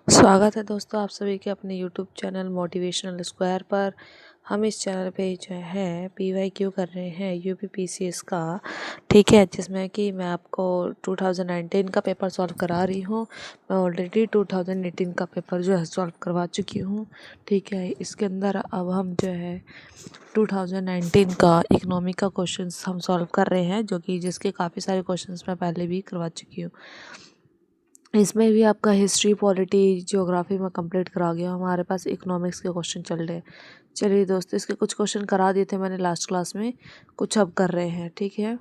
स्वागत है दोस्तों आप सभी के अपने YouTube चैनल मोटिवेशनल स्क्वायर पर। हम इस चैनल पे जो है PYQ कर रहे हैं यूपी पीसीएस का, ठीक है, जिसमें कि मैं आपको 2019 का पेपर सॉल्व करा रही हूँ। मैं ऑलरेडी 2018 का पेपर जो है सॉल्व करवा चुकी हूँ, ठीक है। इसके अंदर अब हम जो है 2019 का इकोनॉमी का क्वेश्चंस हम सॉल्व कर रहे हैं, जो कि जिसके काफ़ी सारे क्वेश्चंस मैं पहले भी करवा चुकी हूँ। इसमें भी आपका हिस्ट्री, पॉलिटी, ज्योग्राफी में कंप्लीट करा गया। हमारे पास इकोनॉमिक्स के क्वेश्चन चल रहे हैं। चलिए दोस्तों, इसके कुछ क्वेश्चन करा दिए थे मैंने लास्ट क्लास में, कुछ अब कर रहे हैं, ठीक है।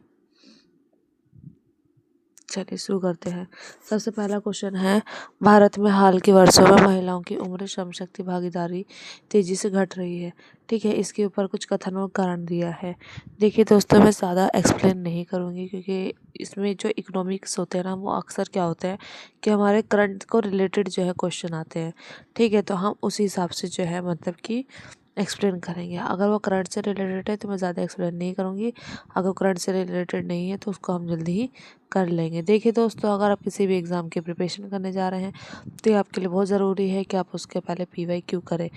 चलिए शुरू करते हैं। सबसे पहला क्वेश्चन है, भारत में हाल के वर्षों में महिलाओं की उम्र श्रम शक्ति भागीदारी तेजी से घट रही है, ठीक है। इसके ऊपर कुछ कथन और कारण दिया है। देखिए दोस्तों, मैं ज़्यादा एक्सप्लेन नहीं करूँगी, क्योंकि इसमें जो इकोनॉमिक्स होते हैं ना, वो अक्सर क्या होता है कि हमारे करंट को रिलेटेड जो है क्वेश्चन आते हैं, ठीक है। तो हम उसी हिसाब से जो है मतलब कि एक्सप्लेन करेंगे। अगर वो करंट से रिलेटेड है तो मैं ज़्यादा एक्सप्लेन नहीं करूँगी, अगर करंट से रिलेटेड नहीं है तो उसको हम जल्दी ही कर लेंगे। देखिए दोस्तों, अगर आप किसी भी एग्ज़ाम की प्रिपरेशन करने जा रहे हैं तो ये आपके लिए बहुत ज़रूरी है कि आप उसके पहले PYQ करें।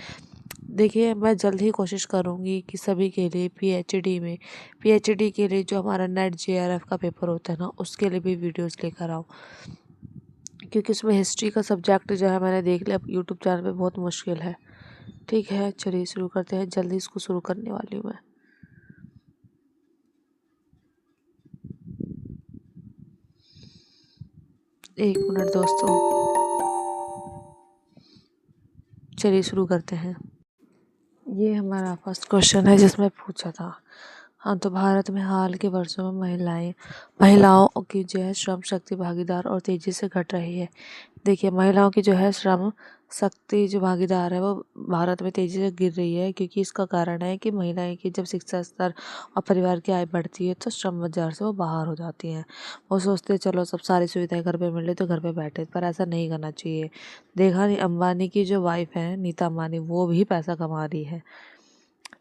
देखिए, मैं जल्द ही कोशिश करूँगी कि सभी के लिए PhD के लिए जो हमारा नेट JRF का पेपर होता है ना, उसके लिए भी वीडियोज़ लेकर आऊँ, क्योंकि उसमें हिस्ट्री का सब्जेक्ट जो है मैंने देख लिया यूट्यूब चैनल पे, बहुत मुश्किल है, ठीक है। चलिए शुरू करते हैं, जल्दी इसको शुरू करने वाली हूँ मैं। एक मिनट दोस्तों, चलिए शुरू करते हैं। ये हमारा फर्स्ट क्वेश्चन है जिसमें पूछा था। हाँ, तो भारत में हाल के वर्षों में महिलाओं की जो है श्रम शक्ति भागीदार और तेज़ी से घट रही है। देखिए, महिलाओं की जो है श्रम शक्ति जो भागीदार है वो भारत में तेज़ी से गिर रही है, क्योंकि इसका कारण है कि महिलाएं की जब शिक्षा स्तर और परिवार की आय बढ़ती है तो श्रम बाजार से वो बाहर हो जाती हैं। वो सोचते हैं चलो सब सारी सुविधाएं घर पे मिल रही तो घर पे बैठे, पर ऐसा नहीं करना चाहिए। देखा नहीं, अंबानी की जो वाइफ है नीता अंबानी, वो भी पैसा कमा रही है,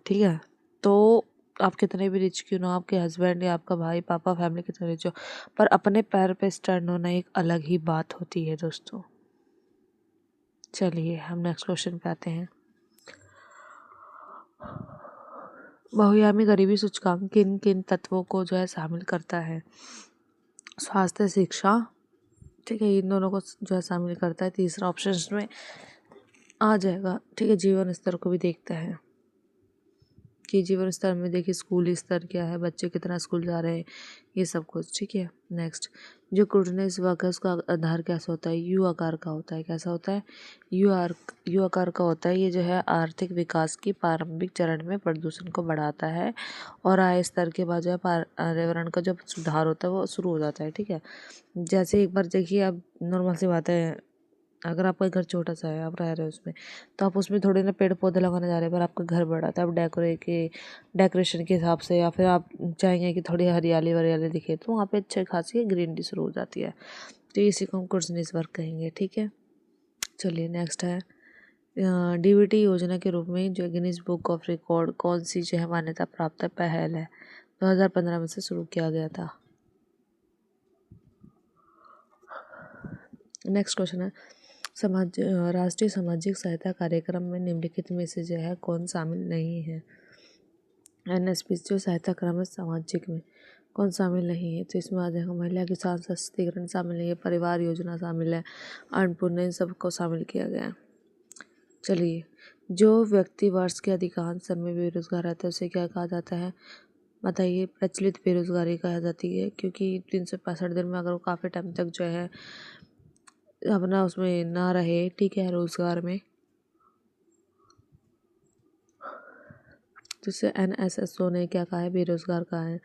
ठीक है। तो आप कितने भी रिच क्यों ना हो, आपके हस्बैंड या आपका भाई, पापा, फैमिली कितने रिच हो, पर अपने पैर पे स्टैंड होना एक अलग ही बात होती है दोस्तों। चलिए हम नेक्स्ट क्वेश्चन पे आते हैं। बहुआयामी गरीबी सूचकांक किन किन तत्वों को जो है शामिल करता है? स्वास्थ्य, शिक्षा, ठीक है, इन दोनों को जो है शामिल करता है। तीसरा ऑप्शन में आ जाएगा, ठीक है। जीवन स्तर को भी देखता है कि जीवन स्तर में देखिए स्कूली स्तर क्या है, बच्चे कितना स्कूल जा रहे हैं, ये सब कुछ, ठीक है। नेक्स्ट, जो क्रूटनेस वर्ग है उसका आधार कैसा होता है? यू आकार का होता है। कैसा होता है? यू आकार का होता है। ये जो है आर्थिक विकास की प्रारंभिक चरण में प्रदूषण को बढ़ाता है, और आय स्तर के बाद जो है पर्यावरण का जो सुधार होता है वो शुरू हो जाता है, ठीक है। जैसे एक बार देखिए, अब नॉर्मल सी बात है, अगर आपका घर छोटा सा है, आप रह रहे हो उसमें, तो आप उसमें थोड़ी ना पेड़ पौधे लगाने जा रहे हैं, पर आपका घर बड़ा था, आप डेकोरेशन के हिसाब से, या फिर आप चाहेंगे कि थोड़ी हरियाली वरियाली दिखे, तो वहाँ पे अच्छी खासी ग्रीनरी शुरू हो जाती है। तो इसी को हम कुर्सनीस वर्क कहेंगे, ठीक है। चलिए नेक्स्ट है, DBT योजना के रूप में जो गिनीज बुक ऑफ रिकॉर्ड कौन सी जो है मान्यता प्राप्त है? पहल है, 2015 में से शुरू किया गया था। नेक्स्ट क्वेश्चन है, राष्ट्रीय सामाजिक सहायता कार्यक्रम में निम्नलिखित में से जो है कौन शामिल नहीं है? NSP जो सहायता क्रम है सामाजिक में, कौन शामिल नहीं है? तो इसमें आ जाएगा महिला किसान सशक्तिकरण शामिल नहीं है, परिवार योजना शामिल है, अन्नपूर्णा, इन सबको शामिल किया गया है। चलिए, जो व्यक्ति वर्ष के अधिकांश समय बेरोजगार रहता है उसे क्या कहा जाता है? बताइए। प्रचलित बेरोजगारी कहा जाती है, क्योंकि 365 दिन में अगर वो काफ़ी टाइम तक जो है अपना उसमें ना रहे, ठीक है, रोजगार में, तो इसे NSSO ने क्या कहा है? बेरोजगार कहा है।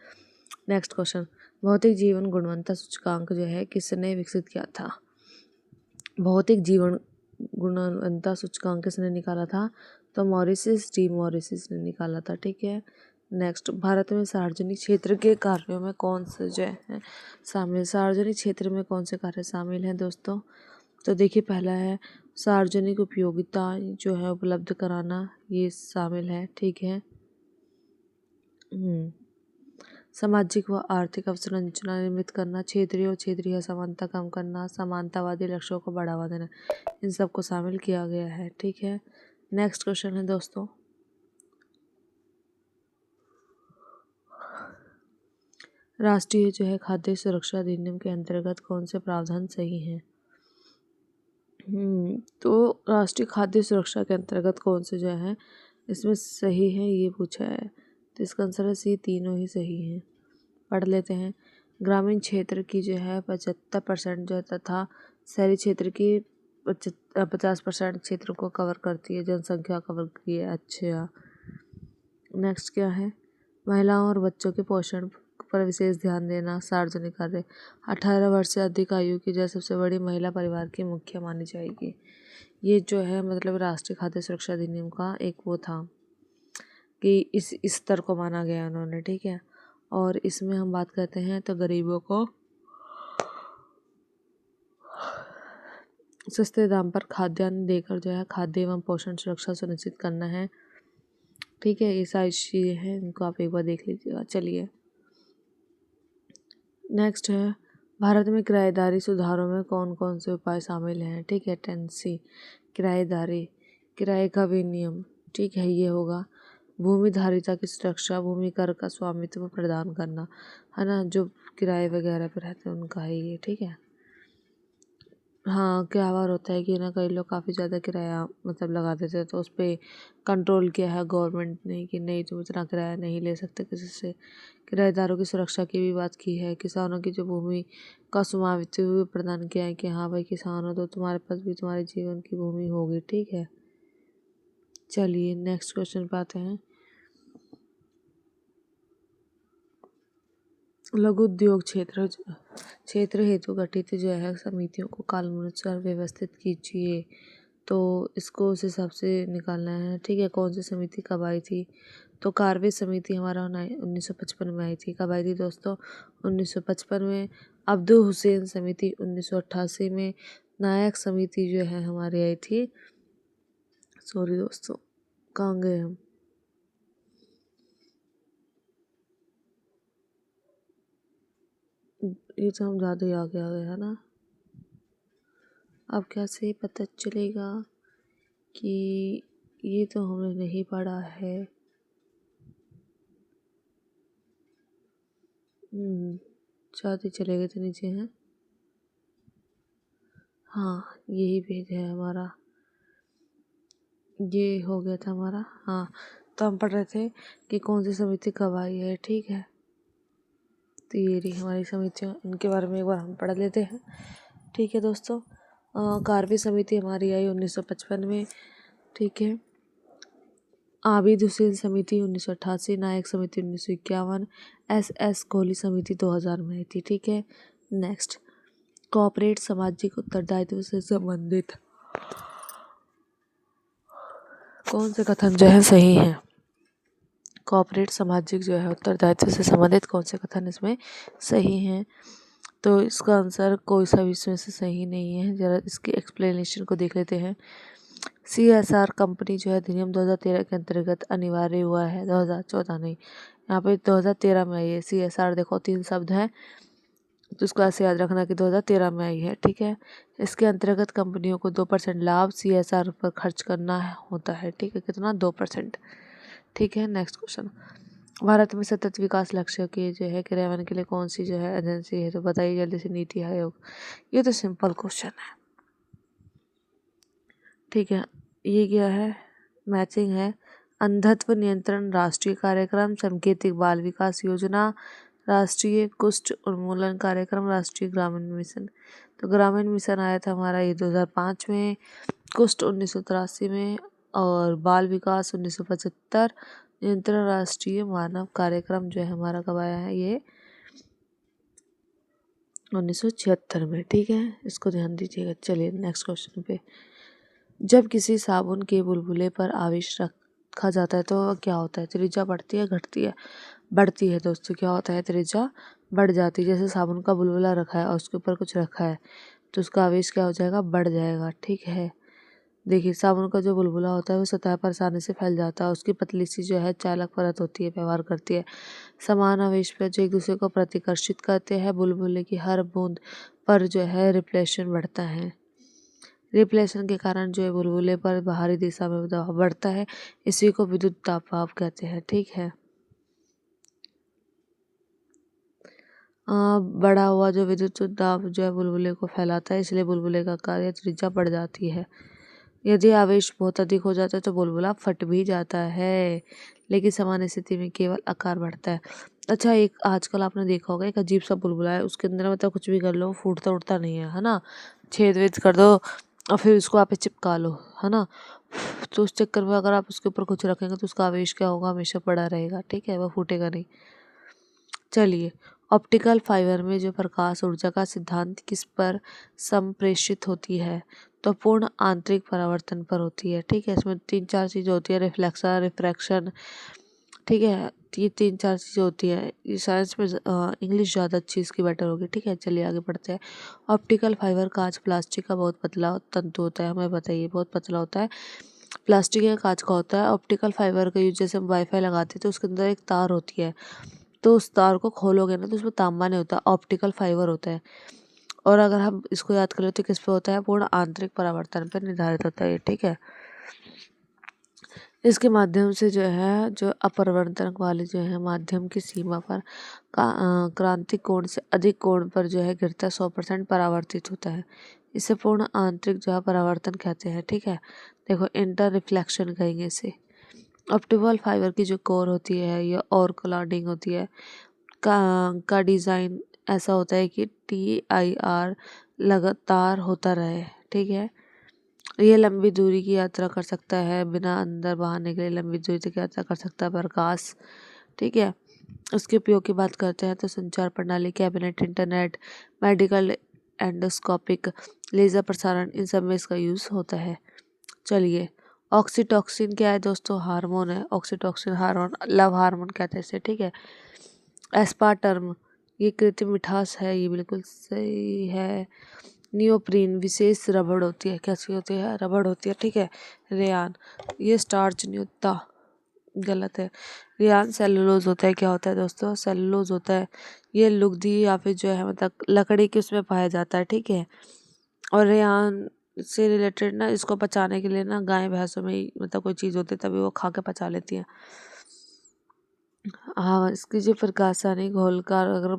नेक्स्ट क्वेश्चन, भौतिक जीवन गुणवत्ता सूचकांक जो है किसने विकसित किया था? भौतिक जीवन गुणवत्ता सूचकांक किसने निकाला था? तो मॉरिसिस ने निकाला था, ठीक है। नेक्स्ट, भारत में सार्वजनिक क्षेत्र के कार्यों में कौन से जो है शामिल? सार्वजनिक क्षेत्र में कौन से कार्य शामिल हैं दोस्तों? तो देखिए, पहला है सार्वजनिक उपयोगिता जो है उपलब्ध कराना, ये शामिल है, ठीक है। सामाजिक व आर्थिक अवसंरचना निर्मित करना, क्षेत्रीय और क्षेत्रीय असमानता कम करना, समानतावादी लक्ष्यों को बढ़ावा देना, इन सबको शामिल किया गया है। ठीक है, नेक्स्ट क्वेश्चन है दोस्तों, राष्ट्रीय जो है खाद्य सुरक्षा अधिनियम के अंतर्गत कौन से प्रावधान सही हैं? तो राष्ट्रीय खाद्य सुरक्षा के अंतर्गत कौन से जो है इसमें सही है, ये पूछा है। तो इसका आंसर है सी, तीनों ही सही हैं। पढ़ लेते हैं। ग्रामीण क्षेत्र की जो है 75% जो है तथा शहरी क्षेत्र की 50% क्षेत्र को कवर करती है, जनसंख्या कवर की है। अच्छा, नेक्स्ट क्या है? महिलाओं और बच्चों के पोषण पर विशेष ध्यान देना, सार्वजनिक कार्य। 18 वर्ष से अधिक आयु की जो सबसे बड़ी महिला परिवार की मुखिया मानी जाएगी। ये जो है मतलब राष्ट्रीय खाद्य सुरक्षा अधिनियम का एक वो था कि इस स्तर को माना गया उन्होंने। ठीक है, और इसमें हम बात करते हैं तो गरीबों को सस्ते दाम पर खाद्यान्न देकर जो है खाद्य एवं पोषण सुरक्षा सुनिश्चित करना है। ठीक है, ये सारी चीज़ें हैं, इनको आप एक बार देख लीजिएगा। चलिए नेक्स्ट है, भारत में किराएदारी सुधारों में कौन कौन से उपाय शामिल हैं? ठीक है, 10C किराएदारी, किराए का विनियम। ठीक है, ये होगा भूमि धारिता की सुरक्षा, भूमि कर का स्वामित्व प्रदान करना, है ना, जो किराए वगैरह पे रहते हैं उनका है ये। ठीक है, हाँ, क्या बार होता है कि ना कई लोग काफ़ी ज़्यादा किराया मतलब लगा देते हैं, तो उस पर कंट्रोल किया है गवर्नमेंट ने कि नहीं, तुम इतना किराया नहीं ले सकते किसी से। किराएदारों की सुरक्षा की भी बात की है। किसानों की जो भूमि का स्वामित्व भी प्रदान किया है कि हाँ भाई किसान हो तो तुम्हारे पास भी तुम्हारे जीवन की भूमि होगी। ठीक है, चलिए नेक्स्ट क्वेश्चन पे आते हैं। लघु उद्योग क्षेत्र हेतु गठित जो है समितियों को कालानुसार व्यवस्थित कीजिए। तो इसको उस हिसाब से निकालना है। ठीक है, कौन सी समिति कब आई थी? तो कार्वे समिति हमारा 1955 में आई थी। कब आई थी दोस्तों? 1955 में। अब्दुल हुसैन समिति 1988 में। नायक समिति जो है हमारी आई थी, सॉरी दोस्तों कहाँ गए हम, ये तो हम ज़्यादा ही आगे आ गए है ना। अब कैसे पता चलेगा कि ये तो हमने नहीं पढ़ा है। शायद ही चले गए थे नीचे हैं। हाँ, यही पेज है हमारा, ये हो गया था हमारा। हाँ, तो हम पढ़ रहे थे कि कौन सी समिति कब आई है। ठीक है, तो ये रही हमारी समितियाँ, इनके बारे में एक बार हम पढ़ लेते हैं। ठीक है दोस्तों, कार्वे समिति हमारी आई 1955 में। ठीक है, आबिद हुसैन समिति 1988, नायक समिति 1951, SS कोहली समिति 2000 में आई थी। ठीक है, नेक्स्ट, कॉर्पोरेट सामाजिक उत्तरदायित्व से संबंधित कौन से कथन जो है सही हैं? कॉर्पोरेट सामाजिक जो है उत्तरदायित्व से संबंधित कौन से कथन इसमें सही हैं? तो इसका आंसर कोई सा भी इसमें से सही नहीं है। जरा इसकी एक्सप्लेनेशन को देख लेते हैं। CSR कंपनी जो है अधिनियम 2013 के अंतर्गत अनिवार्य हुआ है, 2014 नहीं, यहाँ पे 2013 में आई है। CSR देखो 3 शब्द हैं, तो इसको ऐसे याद रखना कि 2013 में आई है। ठीक है, इसके अंतर्गत कंपनियों को 2% लाभ CSR पर खर्च करना होता है। ठीक है, कितना? 2%। ठीक है, नेक्स्ट क्वेश्चन, भारत में सतत विकास लक्ष्य के जो है क्रियान्वयन के लिए कौन सी जो है एजेंसी है? तो बताइए जल्दी से। नीति आयोग। ये तो सिंपल क्वेश्चन है। ठीक है, ये क्या है? मैचिंग है। अंधत्व नियंत्रण राष्ट्रीय कार्यक्रम, सांकेतिक बाल विकास योजना, राष्ट्रीय कुष्ठ उन्मूलन कार्यक्रम, राष्ट्रीय ग्रामीण मिशन। तो ग्रामीण मिशन आया था हमारा ये 2005 में, कुष्ठ 1983 में, और बाल विकास 1975। नियंत्रण राष्ट्रीय मानव कार्यक्रम जो है हमारा कब आया है? ये 1976 में। ठीक है, इसको ध्यान दीजिएगा। चलिए नेक्स्ट क्वेश्चन पे, जब किसी साबुन के बुलबुले पर आविष रखा जाता है तो क्या होता है? त्रिज्या बढ़ती है घटती है? बढ़ती है दोस्तों। क्या होता है? त्रिज्या बढ़ जाती है। जैसे साबुन का बुलबुला रखा है और उसके ऊपर कुछ रखा है तो उसका आवेश क्या हो जाएगा? बढ़ जाएगा। ठीक है, देखिए साबुन का जो बुलबुला होता है वो सतह पर आसानी से फैल जाता है। उसकी पतली सी जो है चालक परत होती है, व्यवहार करती है। समान आवेश पर जो एक दूसरे को प्रतिकर्षित करते हैं, बुलबुले की हर बूंद पर जो है रिफ्लेक्शन बढ़ता है। रिफ्लेक्शन के कारण जो है बुलबुले पर बाहरी दिशा में दबाव बढ़ता है। इसी को विद्युत दाब कहते हैं। ठीक है। बढ़ा हुआ जो विद्युत दाब जो है बुलबुले को फैलाता है, इसलिए बुलबुले का आकार या त्रिज्या बढ़ जाती है। यदि आवेश बहुत अधिक हो जाता है तो बुलबुला फट भी जाता है, लेकिन सामान्य स्थिति में केवल आकार बढ़ता है। अच्छा, एक आजकल आपने देखा होगा एक अजीब सा बुलबुला है, उसके अंदर मतलब कुछ भी कर लो फूटता उठता नहीं है ना। छेद वेद कर दो और फिर उसको आप चिपका लो, है ना। तो उस चक्कर में अगर आप उसके ऊपर कुछ रखेंगे तो उसका आवेश क्या होगा, हमेशा पड़ा रहेगा। ठीक है, वह फूटेगा नहीं। चलिए, ऑप्टिकल फाइबर में जो प्रकाश ऊर्जा का सिद्धांत किस पर संप्रेषित होती है, तो पूर्ण आंतरिक परावर्तन पर होती है। ठीक है, इसमें 3-4 चीज़ें होती है, रिफ्लेक्शन, रिफ्रैक्शन। ठीक है, ये 3-4 चीज़ें होती है। ये साइंस में इंग्लिश ज़्यादा अच्छी इसकी बेटर होगी। ठीक है, चलिए आगे बढ़ते हैं। ऑप्टिकल फाइबर कांच प्लास्टिक का बहुत पतला तंतु होता है, हमें बताइए। बहुत पतला होता है, प्लास्टिक या कांच का होता है। ऑप्टिकल फाइबर का यूज जैसे हम वाईफाई लगाते हैं तो उसके अंदर एक तार होती है, तो उस तार को खोलोगे ना तो उसमें तांबा नहीं होता, ऑप्टिकल फाइबर होता है। और अगर हम इसको याद करें तो किस पे होता है, पूर्ण आंतरिक परावर्तन पर निर्धारित होता है ये। ठीक है, इसके माध्यम से जो है जो अपवर्तन वाले जो है माध्यम की सीमा पर क्रांतिक कोण से अधिक कोण पर जो है गिरता 100% परावर्तित होता है। इसे पूर्ण आंतरिक जो है परावर्तन कहते हैं। ठीक है, देखो इंटर रिफ्लेक्शन कहेंगे इसे। ऑप्टिकल फाइबर की जो कोर होती है या और क्लॉडिंग होती है का डिज़ाइन ऐसा होता है कि TIR लगातार होता रहे। ठीक है, ये लंबी दूरी की यात्रा कर सकता है, बिना अंदर बाहर निकले लंबी दूरी तक यात्रा कर सकता है प्रकाश। ठीक है, उसके उपयोग की बात करते हैं तो संचार प्रणाली, cabinet, internet, medical, endoscopic, laser प्रसारण, इन सब में इसका यूज़ होता है। चलिए, ऑक्सीटॉक्सिन क्या है दोस्तों, हार्मोन है। ऑक्सीटॉक्सिन हार्मोन, लव हार्मोन कहते हैं इसे। ठीक है, एस्पार्टम, ये कृत्रिम मिठास है, ये बिल्कुल सही है। नियोप्रीन, विशेष रबड़ होती है, कैसी होती है, रबड़ होती है। ठीक है, रेयान, ये स्टार्च नहीं होता, गलत है। रेयान सेलुलोज होता है। क्या होता है दोस्तों, सेलुलोज होता है। ये लुगदी या फिर जो है मतलब लकड़ी के उसमें पाया जाता है। ठीक है, और रेयान से रिलेटेड ना इसको पचाने के लिए ना गाय भैंसों में मतलब कोई चीज़ होती है तभी वो खा के पचा लेती है। हाँ, इसकी जो प्रकाशनी घोलकर अगर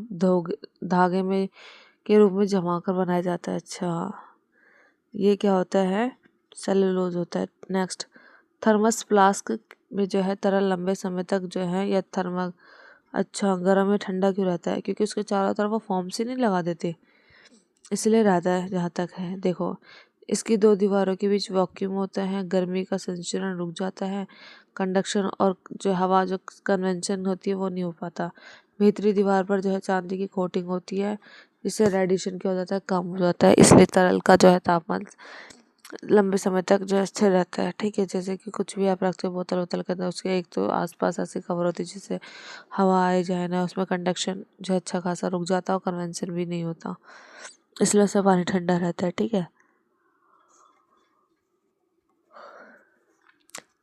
धागे में के रूप में जमा कर बनाया जाता है। अच्छा, ये क्या होता है, सेलुलोज होता है। नेक्स्ट, थर्मस फ्लास्क में जो है तरल लंबे समय तक जो है या थर्मल, अच्छा गर्म या ठंडा क्यों रहता है, क्योंकि उसके चारों तरफ वो फॉर्म से नहीं लगा देते, इसलिए रहता है जहाँ तक है। देखो, इसकी दो दीवारों के बीच वैक्यूम होता है, गर्मी का संचरण रुक जाता है, कंडक्शन और जो हवा जो कन्वेंशन होती है वो नहीं हो पाता। भीतरी दीवार पर जो है चांदी की कोटिंग होती है, जिससे रेडिएशन क्या हो जाता है, कम हो जाता है, इसलिए तरल का जो है तापमान लंबे समय तक जो है स्थिर रहता है। ठीक है, जैसे कि कुछ भी आप रखते हो बोतल वोतल के अंदर, उसके एक तो आसपास ऐसी कवर होती है जिससे हवा आए जाए ना, उसमें कंडक्शन जो है अच्छा खासा रुक जाता है और कन्वेंशन भी नहीं होता, इसलिए उससे पानी ठंडा रहता है। ठीक है,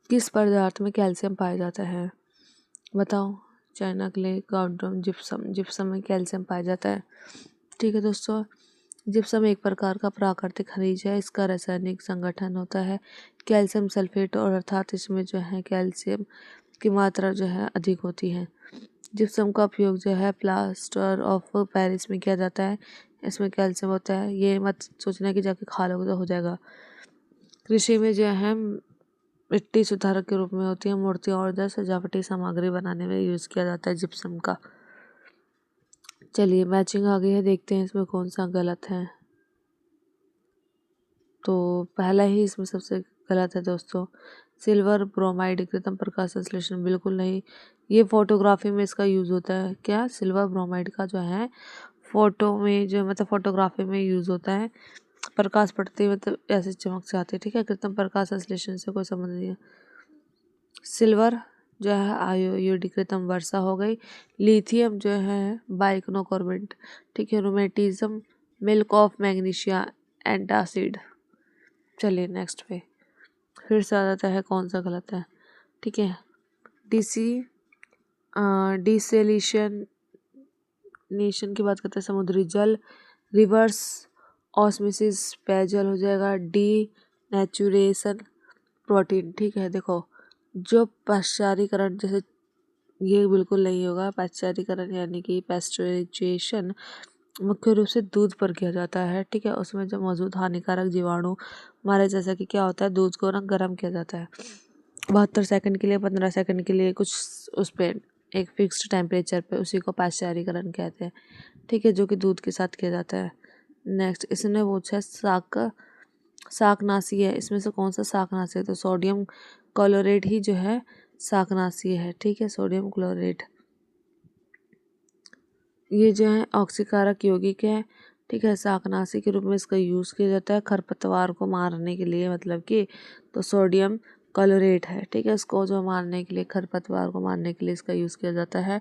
किस पदार्थ में कैल्शियम पाया जाता है, बताओ। चाइना क्ले, गाउडम, जिप्सम। जिप्सम में कैल्शियम पाया जाता है। ठीक है दोस्तों, जिप्सम एक प्रकार का प्राकृतिक खनिज है। इसका रासायनिक संगठन होता है कैल्शियम सल्फेट, और अर्थात इसमें जो है कैल्शियम की मात्रा जो है अधिक होती है। जिप्सम का उपयोग जो है प्लास्टर ऑफ पेरिस में किया जाता है, इसमें कैल्शियम होता है। ये मत सोचना कि जाके खा लोगे तो हो जाएगा। कृषि में जो है मिट्टी सुधारक के रूप में होती है, मूर्तियों और जो सजावटी सामग्री बनाने में यूज़ किया जाता है जिप्सम का। चलिए, मैचिंग आ गई है, देखते हैं इसमें कौन सा गलत है। तो पहला ही इसमें सबसे गलत है दोस्तों, सिल्वर ब्रोमाइड कृत्रिम प्रकाश संश्लेषण, बिल्कुल नहीं। ये फोटोग्राफी में इसका यूज़ होता है। क्या, सिल्वर ब्रोमाइड का जो है फोटो में जो मतलब फोटोग्राफी में यूज़ होता है, प्रकाश पड़ते ही मतलब ऐसे चमक से आती है। ठीक है, कृत्रिम प्रकाश संश्लेषण से कोई संबंध नहीं है। सिल्वर जो है आयोडीकृत कृत्रिम वर्षा हो गई। लिथियम जो है बाइक्नोकार्बोनेट। ठीक है, rheumatism, milk of magnesia, antacid. चलिए नेक्स्ट पे, फिर से आ जाता है कौन सा गलत है, ठीक है। डिसेलिशन नेशन की बात करते हैं, समुद्री जल। रिवर्स ऑस्मोसिस पेयजल हो जाएगा। डी नेचुरेशन प्रोटीन, ठीक है। देखो जो पाश्चरीकरण, जैसे ये बिल्कुल नहीं होगा। पाश्चरीकरण यानी कि पेस्चराइजेशन मुख्य रूप से दूध पर किया जाता है, ठीक है। उसमें जो मौजूद हानिकारक जीवाणु मारे, जैसा कि क्या होता है, दूध को ना गर्म किया जाता है 72 सेकंड के लिए, 15 सेकंड के लिए, कुछ उस पर एक फिक्स्ड टेम्परेचर पे, उसी को पाश्चरीकरण कहते हैं, ठीक है, जो कि दूध के साथ किया जाता है। नेक्स्ट इसने पूछा है शाकनाशी है, इसमें से कौन सा शाकनाशी है, तो सोडियम क्लोराइड ही जो है शाकनाशी है, ठीक है, सोडियम क्लोराइड। ये जो है ऑक्सीकारक यौगिक है, ठीक है, शाकनाशी के रूप में इसका यूज़ किया जाता है खरपतवार को मारने के लिए, मतलब कि तो सोडियम क्लोराइड है, ठीक है, इसको जो मारने के लिए, खरपतवार को मारने के लिए इसका यूज़ किया जाता है।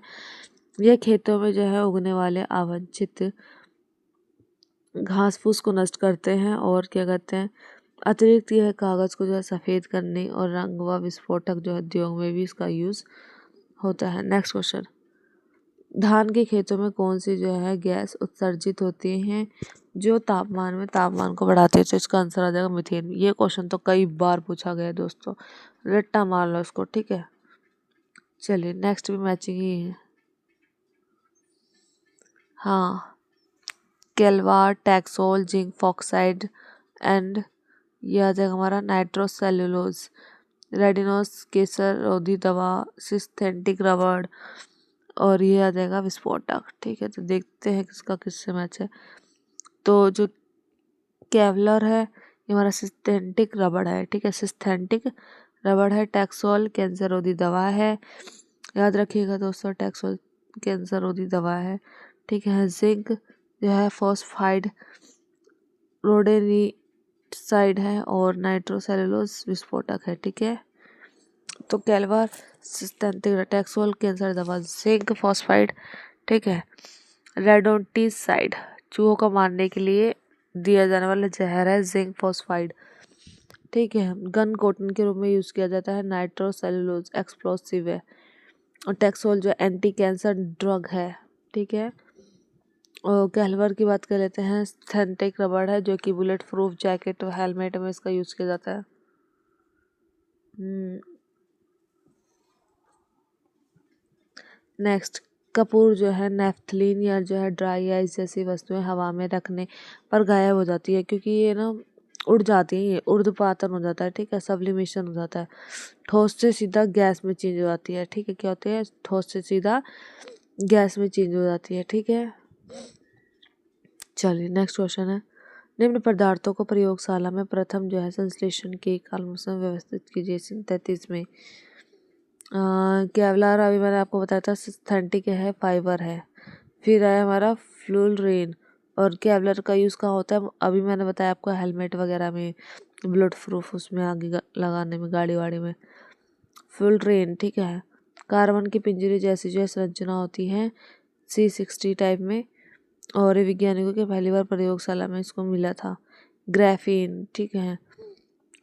यह खेतों में जो है उगने वाले अवांछित घास फूस को नष्ट करते हैं, और क्या कहते हैं, अतिरिक्त यह कागज़ को जो है सफ़ेद करने और रंग व विस्फोटक जो है उद्योग में भी इसका यूज़ होता है। नेक्स्ट क्वेश्चन, धान के खेतों में कौन सी जो है गैस उत्सर्जित होती हैं जो तापमान को बढ़ाती है, तो इसका आंसर आ जाएगा मीथेन। ये क्वेश्चन तो कई बार पूछा गया है दोस्तों, रट्टा मार लो इसको, ठीक है। चलिए नेक्स्ट भी मैचिंग ही है। हाँ, केल्वार, टैक्सोल, जिंक फॉक्साइड एंड यह आ जाएगा हमारा नाइट्रोसेल्युलोज, रेडिनोस केसर रोधी दवा, सिंथेटिक रबड़, और ये आ जाएगा विस्फोटक, ठीक है। तो देखते हैं किसका किससे मैच है। तो जो केवलर है ये हमारा सिंथेटिक रबड़ है, ठीक है, सिंथेटिक रबड़ है। टैक्सोल कैंसर रोधी दवा है, याद रखिएगा दोस्तों, टैक्सोल कैंसर रोधी दवा है, ठीक है। जिंक जो है फॉस्फाइड रोडेनिसाइड है, और नाइट्रोसेल्युलोज विस्फोटक है, ठीक है। तो कैल्वार सिंथेटिक टैक्सोल कैंसर दवा, जिंक फॉस्फाइड, ठीक है। रेडोंटिसाइड चूहों को मारने के लिए दिया जाने वाला जहर है जिंक फॉस्फाइड, ठीक है। गन कॉटन के रूप में यूज़ किया जाता है। नाइट्रोसेल्युलोज एक्सप्लोसिव है, और टैक्सोल जो एंटी कैंसर ड्रग है, ठीक है। और कैल्वर की बात कर लेते हैं, सिंथेटिक रबड़ है जो कि बुलेट प्रूफ जैकेट और हेलमेट में इसका यूज़ किया जाता है। नेक्स्ट, कपूर जो है नेफ्थलीन या जो है ड्राई आइस जैसी वस्तुएं हवा में रखने पर गायब हो जाती है, क्योंकि ये ना उड़ जाती है, ये ऊर्ध्वपातन हो जाता है, ठीक है, सब्लिमेशन हो जाता है, ठोस से सीधा गैस में चेंज हो जाती है, ठीक है। क्या होती है, ठोस से सीधा गैस में चेंज हो जाती है, ठीक है। चलिए नेक्स्ट क्वेश्चन है, निम्न पदार्थों को प्रयोगशाला में प्रथम जो है संश्लेषण के काल में व्यवस्थित कीजिए। 37 में केवलार अभी मैंने आपको बताया था सिंथेटिक है, फाइबर है। फिर आया हमारा फ्लूलरेन, और केवलर का यूज़ कहाँ होता है, अभी मैंने बताया आपको हेलमेट वगैरह में, बुलेट प्रूफ उसमें आगे लगाने में, गाड़ी वाड़ी में। फ्लूलरेन, ठीक है। कार्बन की पिंजरे जैसी जो है संरचना होती है C60 टाइप में, और ये वैज्ञानिकों के पहली बार प्रयोगशाला में इसको मिला था। ग्राफीन, ठीक है,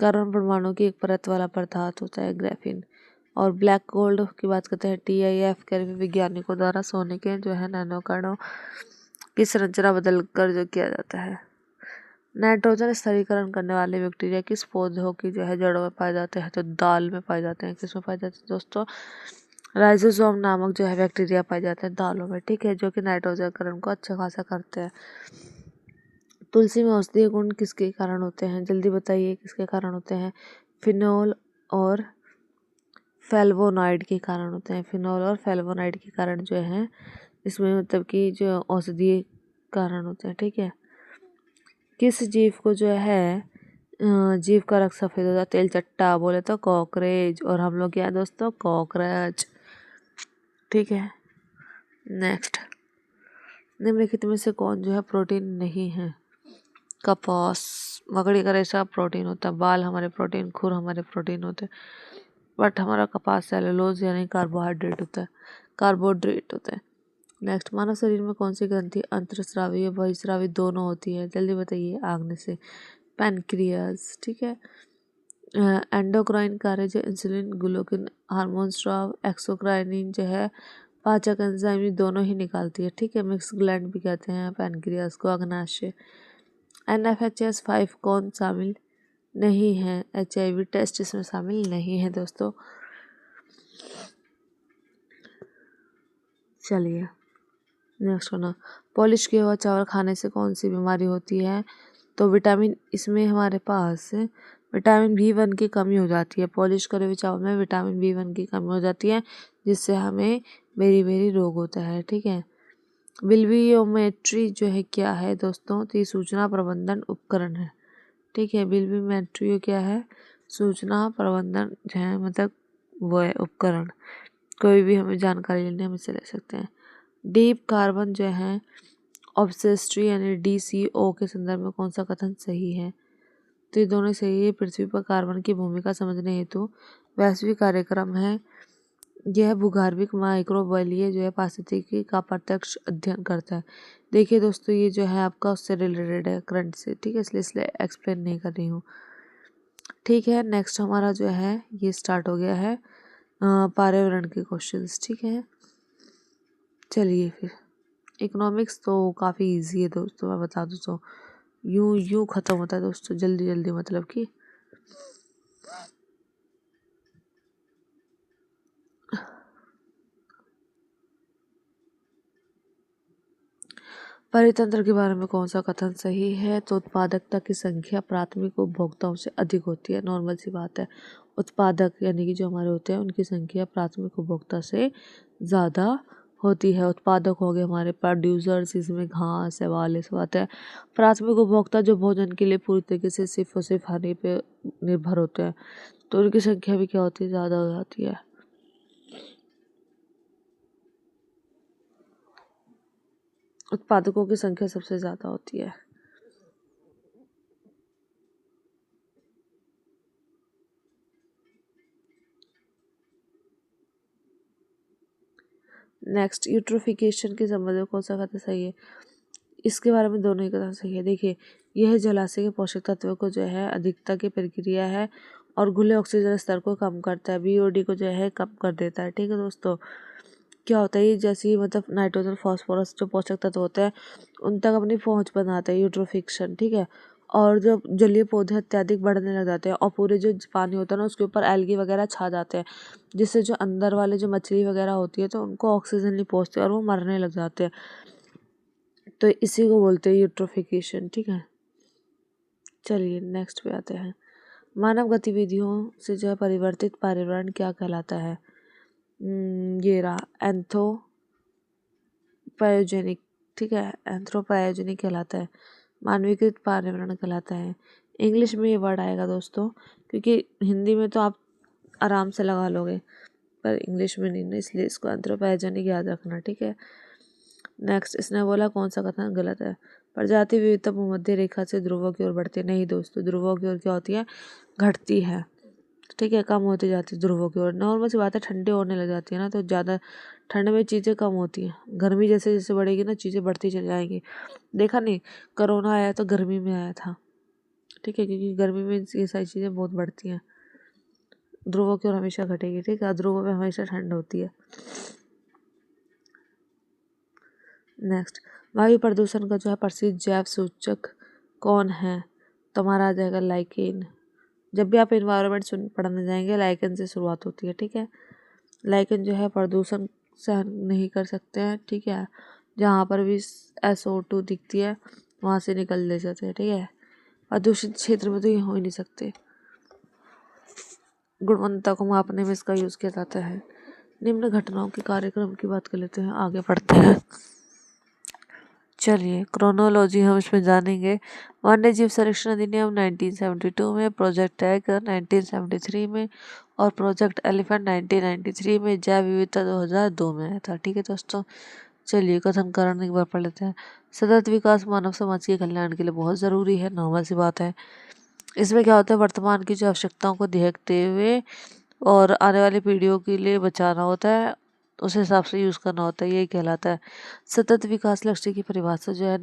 कार्बन परमाणु की एक परत वाला पदार्थ होता है ग्राफीन। और ब्लैक गोल्ड की बात करते हैं, TIF के वैज्ञानिकों द्वारा सोने के जो है नैनो कणों की संरचना बदल कर जो किया जाता है। नाइट्रोजन स्थिरीकरण करने वाले बैक्टीरिया किस पौधों की जो है जड़ों में पाए जाते हैं, तो दाल में पाए जाते हैं। किस में पाए जाते हैं दोस्तों, राइजोसोम नामक जो है बैक्टीरिया पाए जाते हैं दालों में, ठीक है, जो कि नाइट्रोजनीकरण को अच्छा खासा करते हैं। तुलसी में औषधीय गुण किसके कारण होते हैं, जल्दी बताइए किसके कारण होते हैं, फिनोल और फ्लेवोनॉइड के कारण होते हैं। फिनोल और फ्लेवोनॉइड के कारण जो है इसमें मतलब कि जो औषधीय कारण होते हैं, ठीक है। किस जीव को जो है जीव का रंग सफ़ेद होता है, तेल चट्टा बोले तो कॉकरोच, और हम लोग क्या है दोस्तों, कॉकरोच, ठीक है। नेक्स्ट, निम्नलिखित में से कौन जो है प्रोटीन नहीं है, कपास, मकड़ी का रेशा प्रोटीन होता है, बाल हमारे प्रोटीन, खुर हमारे प्रोटीन होते हैं, बट हमारा कपास सेलुलोज यानी कार्बोहाइड्रेट होता है, कार्बोहाइड्रेट होता है। नेक्स्ट, मानव शरीर में कौन सी ग्रंथि अंतःस्रावी या बहिस्रावी दोनों होती है, जल्दी बताइए आग्ने से, पैनक्रियाज, ठीक है। एंडोक्राइन कार्य जो इंसुलिन ग्लूकिन हार्मोन स्राव एक्सोक्राइनिन जो है पाचक एंजाइम ये दोनों ही निकालती है। ठीक है, मिक्स ग्लैंड भी कहते हैं पैनक्रियास को, अग्नाशय। NFHS5 कौन शामिल नहीं है? HIV टेस्ट इसमें शामिल नहीं है दोस्तों। चलिए नेक्स्ट होना, पॉलिश किया हुआ चावल खाने से कौन सी बीमारी होती है? तो विटामिन, इसमें हमारे पास विटामिन B1 की कमी हो जाती है। पॉलिश करे हुए चावल में विटामिन B1 की कमी हो जाती है, जिससे हमें बेरी बेरी रोग होता है। ठीक है, बिल्वियोमेट्री जो है क्या है दोस्तों? तो ये सूचना प्रबंधन उपकरण है। ठीक है, बिल्वियोमेट्री क्या है? सूचना प्रबंधन जो है, मतलब वो है उपकरण। कोई भी हमें जानकारी लेनी है हम इससे ले सकते हैं। डीप कार्बन जो है ऑब्सेस्ट्री यानी DCO के संदर्भ में कौन सा कथन सही है? तो ये दोनों सही है। पृथ्वी पर कार्बन की भूमिका समझने हेतु वैश्विक कार्यक्रम है। यह भूगर्भिक माइक्रोबीय जो है पारिस्थितिकी का प्रत्यक्ष अध्ययन करता है। देखिए दोस्तों, ये जो है आपका उससे रिलेटेड है, करंट से। ठीक है, इसलिए एक्सप्लेन नहीं कर रही हूँ। ठीक है, नेक्स्ट हमारा जो है ये स्टार्ट हो गया है पर्यावरण के क्वेश्चंस। ठीक है, चलिए फिर इकोनॉमिक्स तो काफ़ी इजी है दोस्तों, मैं बता दूँ तो यूं यूं ख़त्म होता है दोस्तों, जल्दी जल्दी, मतलब कि परितंत्र के बारे में कौन सा कथन सही है? तो उत्पादकता की संख्या प्राथमिक उपभोक्ताओं से अधिक होती है। नॉर्मल सी बात है, उत्पादक यानी कि जो हमारे होते हैं उनकी संख्या प्राथमिक उपभोक्ता से ज़्यादा होती है। उत्पादक हो गए हमारे प्रोड्यूसर्स, इसमें घास है, वाले सब आते हैं। प्राथमिक उपभोक्ता जो भोजन के लिए पूरी तरीके से सिर्फ और सिर्फ खाने पे निर्भर होते हैं, तो उनकी संख्या भी क्या होती है? ज़्यादा हो जाती है। उत्पादकों की संख्या सबसे ज़्यादा होती है। नेक्स्ट, यूट्रोफिकेशन के संबंध में कौन सा कथन सही है? इसके बारे में दोनों ही कथन सही है। देखिए, यह जलाशय के पोषक तत्वों को जो है अधिकता की प्रक्रिया है और घुले ऑक्सीजन स्तर को कम करता है, BOD को जो है कम कर देता है। ठीक है दोस्तों, क्या होता है, ये जैसे ही मतलब नाइट्रोजन फास्फोरस जो पोषक तत्व होते हैं उन तक अपनी पहुंच बनाता है यूट्रोफिक्शन। ठीक है, और जब जलीय पौधे अत्यधिक बढ़ने लग जाते हैं और पूरे जो पानी होता है ना उसके ऊपर एल्गी वगैरह छा जाते हैं, जिससे जो अंदर वाले जो मछली वगैरह होती है तो उनको ऑक्सीजन नहीं पहुंचती और वो मरने लग जाते हैं, तो इसी को बोलते हैं यूट्रोफिकेशन। ठीक है, चलिए नेक्स्ट पे आते हैं। मानव गतिविधियों से जो है परिवर्तित पर्यावरण क्या कहलाता है? ये रहा एंथ्रोपायोजेनिक। ठीक है, एंथ्रोपायोजेनिक कहलाता है, मानवीकृत पर्यावरण कहलाता है। इंग्लिश में ये वर्ड आएगा दोस्तों, क्योंकि हिंदी में तो आप आराम से लगा लोगे, पर इंग्लिश में नहीं ना, इसलिए इसको एंथ्रोपायोजेनिक याद रखना। ठीक है, नेक्स्ट, इसने बोला कौन सा कथन गलत है? प्रजाति विविधता भूमध्य रेखा से ध्रुवों की ओर बढ़ती है। नहीं दोस्तों, ध्रुवों की ओर क्या होती है? घटती है। ठीक है, कम होती जाती है ध्रुवों की ओर। नॉर्मल सी बात है, ठंडे होने लग जाती है ना, तो ज़्यादा ठंड में चीज़ें कम होती हैं। गर्मी जैसे जैसे बढ़ेगी ना, चीज़ें बढ़ती चली जाएंगी। देखा नहीं, कोरोना आया तो गर्मी में आया था। ठीक है, क्योंकि गर्मी में ये सारी चीज़ें बहुत बढ़ती हैं। ध्रुवों की ओर हमेशा घटेगी। ठीक है, ध्रुवों में हमेशा ठंड होती है। नेक्स्ट, वायु प्रदूषण का जो है प्रसिद्ध जैव सूचक कौन है? तो हमारा आ जाएगा लाइकेन। जब भी आप इन्वायरमेंट पढ़ने जाएंगे, लाइकेन से शुरुआत होती है। ठीक है, लाइकेन जो है प्रदूषण सहन नहीं कर सकते हैं। ठीक है, जहाँ पर भी SO2 दिखती है वहाँ से निकल ले जाते हैं। ठीक है, प्रदूषित क्षेत्र में तो ये हो ही नहीं सकते। गुणवत्ता को मापने में इसका यूज़ किया जाता है। निम्न घटनाओं के कार्यक्रम की बात कर लेते हैं, आगे पढ़ते हैं। चलिए, क्रोनोलॉजी हम इसमें जानेंगे। वन्य जीव संरक्षण अधिनियम 1972 में, प्रोजेक्ट टाइगर 1973 में और प्रोजेक्ट एलिफेंट 1993 में, जैव विविधता 2002 में आया था। ठीक है दोस्तों, चलिए कथन कारण एक बार पढ़ लेते हैं। सतत विकास मानव समाज के कल्याण के लिए बहुत ज़रूरी है। नॉर्मल सी बात है। इसमें क्या होता है, वर्तमान की जो आवश्यकताओं को देखते हुए और आने वाली पीढ़ियों के लिए बचाना होता है, उस हिसाब से यूज़ करना होता है, यही कहलाता है। सतत विकास लक्ष्य की परिभाषा जो है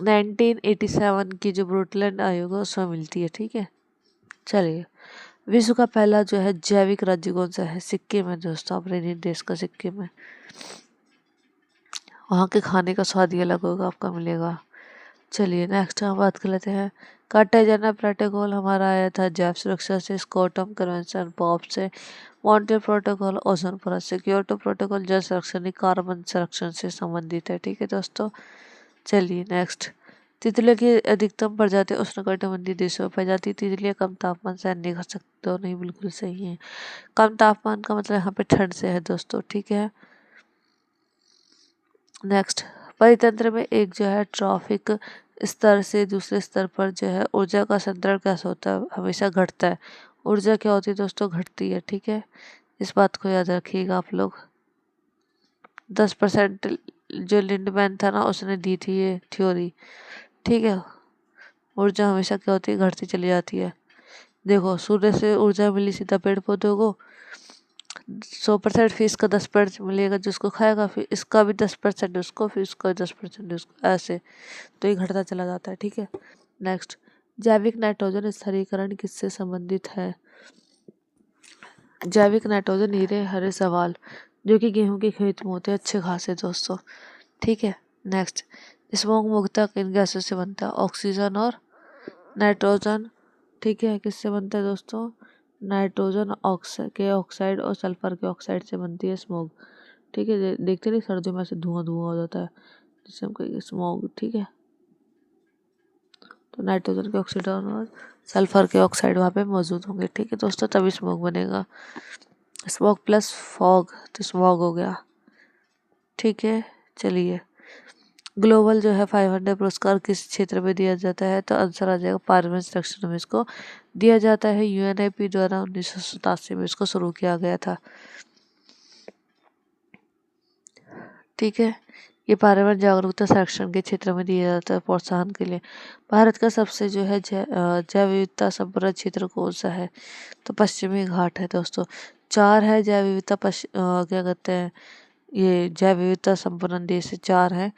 1987 की जो ब्रुटलैंड आयोग है उसमें मिलती है। ठीक है, चलिए, विश्व का पहला जो है जैविक राज्य कौन सा है? सिक्किम है दोस्तों, अपने इंडियन देश का सिक्किम है। वहाँ के खाने का स्वाद ही अलग होगा, आपका मिलेगा। चलिए नेक्स्ट हम बात कर लेते हैं। कार्टाजेना प्रोटोकॉल हमारा आया था जैव सुरक्षा से, स्टॉकहोम कन्वेंशन पॉप से, मॉन्ट्रियल प्रोटोकॉल ओजोन परत से, क्योटो प्रोटोकॉल जल संरक्षण कार्बन संरक्षण से संबंधित है। ठीक है दोस्तों। चलिए नेक्स्ट, तितलियों की अधिकतम प्रजाति उष्णकटिबंधीय देशों में पाई जाती है। तितलियां कम तापमान सहन नहीं कर सकते। तो नहीं, बिल्कुल सही है। कम तापमान का मतलब यहाँ पे ठंड से है दोस्तों। ठीक है। नेक्स्ट, परितंत्र में एक जो है ट्रॉफिक स्तर से दूसरे स्तर पर जो है ऊर्जा का संतरण कैसे होता है? हमेशा घटता है। ऊर्जा क्या होती है दोस्तों? घटती है। ठीक है, इस बात को याद रखिएगा आप लोग। 10% जो लिंडमैन था ना, उसने दी थी ये थ्योरी। ठीक है, ऊर्जा हमेशा क्या होती है? घटती चली जाती है। देखो, सूर्य से ऊर्जा मिली सीधा पेड़ पौधों को 100%, फिर इसका 10% मिलेगा जिसको खाएगा, फिर इसका भी 10% उसको, फिर इसका 10% उसको, ऐसे तो ये घटता चला जाता है। ठीक है। नेक्स्ट, जैविक नाइट्रोजन स्थिरीकरण किससे संबंधित है? जैविक नाइट्रोजन हीरे हरे सवाल जो कि गेहूं के खेत में होते हैं अच्छे खासे दोस्तों। ठीक है। नेक्स्ट, स्मोक मुक्ता किन गैसों से बनता है? ऑक्सीजन और नाइट्रोजन। ठीक है, किससे बनता है दोस्तों? नाइट्रोजन के ऑक्साइड और सल्फर के ऑक्साइड से बनती है स्मोक। ठीक है, देखते नहीं सर्दियों में ऐसे धुआं धुआं हो जाता है जिससे हम कहेंगे स्मोक। ठीक है, तो नाइट्रोजन के ऑक्साइड और सल्फर के ऑक्साइड वहाँ पे मौजूद होंगे। ठीक है दोस्तों, तभी स्मोक बनेगा। स्मोक प्लस फॉग तो स्मॉग हो गया। ठीक है। चलिए, ग्लोबल जो है 500 पुरस्कार किस क्षेत्र में दिया जाता है? तो आंसर आ जाएगा पर्यावरण संरक्षण में इसको दिया जाता है। यूएनआईपी द्वारा 1987 में इसको शुरू किया गया था। ठीक है, ये पर्यावरण जागरूकता संरक्षण के क्षेत्र में दिया जाता है प्रोत्साहन के लिए। भारत का सबसे जो है जैव विविधता संपन्न क्षेत्र कौन सा है? तो पश्चिमी घाट है दोस्तों। 4 है जैव विविधता क्या कहते हैं, ये जैव विविधता संपन्न देश 4 है,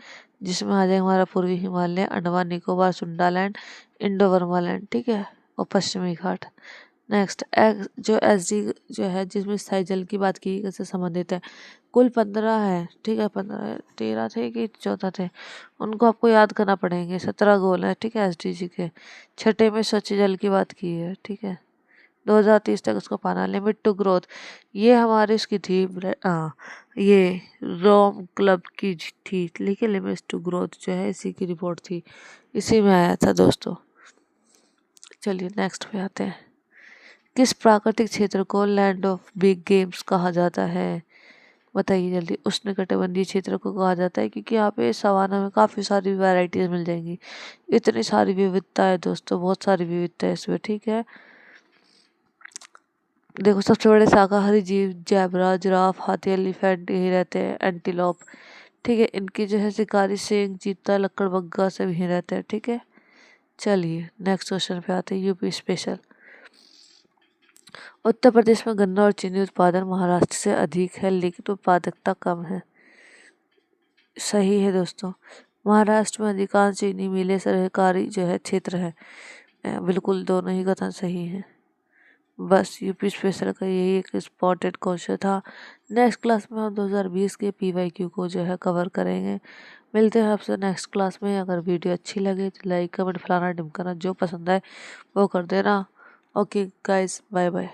जिसमें आ जाएगा हमारा पूर्वी हिमालय, अंडमान निकोबार, सुंडालैंड, इंडो बर्मालैंड। ठीक है, और पश्चिमी घाट। नेक्स्ट, जो एसडी जो है जिसमें स्थायी जल की बात की कैसे संबंधित है? कुल 15 है। ठीक है, 15 13 थे कि 14 थे, उनको आपको याद करना पड़ेंगे। 17 गोल है। ठीक है, एसडीजी के। छठे में स्वच्छ जल की बात की है। ठीक है, 2030 तक उसको पाना। लिमिट टू ग्रोथ, ये हमारी इसकी थी ये रोम क्लब की थी। ठीक है, लिमिट टू ग्रोथ जो है इसी की रिपोर्ट थी, इसी में आया था दोस्तों। चलिए नेक्स्ट पे आते हैं। किस प्राकृतिक क्षेत्र को लैंड ऑफ बिग गेम्स कहा जाता है? बताइए जल्दी। उष्णकटिबंधीय क्षेत्र को कहा जाता है क्योंकि यहाँ पे सवाना में काफ़ी सारी वैरायटीज मिल जाएंगी। इतनी सारी विविधता है दोस्तों, बहुत सारी विविधता है इसमें। ठीक है, देखो सबसे बड़े शाकाहारी जीव जैबरा, जिराफ, हाथी, एलिफेंट यही रहते हैं, एंटीलोप। ठीक है, इनकी जो है शिकारी सिंह, चीता, लकड़बग्गा सब यही रहते हैं। ठीक है। चलिए नेक्स्ट क्वेश्चन पे आते हैं। UP special. उत्तर प्रदेश में गन्ना और चीनी उत्पादन महाराष्ट्र से अधिक है लेकिन उत्पादकता कम है। सही है दोस्तों, महाराष्ट्र में अधिकांश चीनी मिलें सरकारी जो है क्षेत्र है। बिल्कुल दोनों ही कथन सही है। बस यूपी स्पेशल का यही एक इम्पॉर्टेंट क्वेश्चन था। नेक्स्ट क्लास में हम 2020 के पीवाईक्यू को जो है कवर करेंगे। मिलते हैं आपसे नेक्स्ट क्लास में। अगर वीडियो अच्छी लगे तो लाइक कमेंट फलाना ढिमकाना जो पसंद आए वो कर देना। Okay guys, bye bye.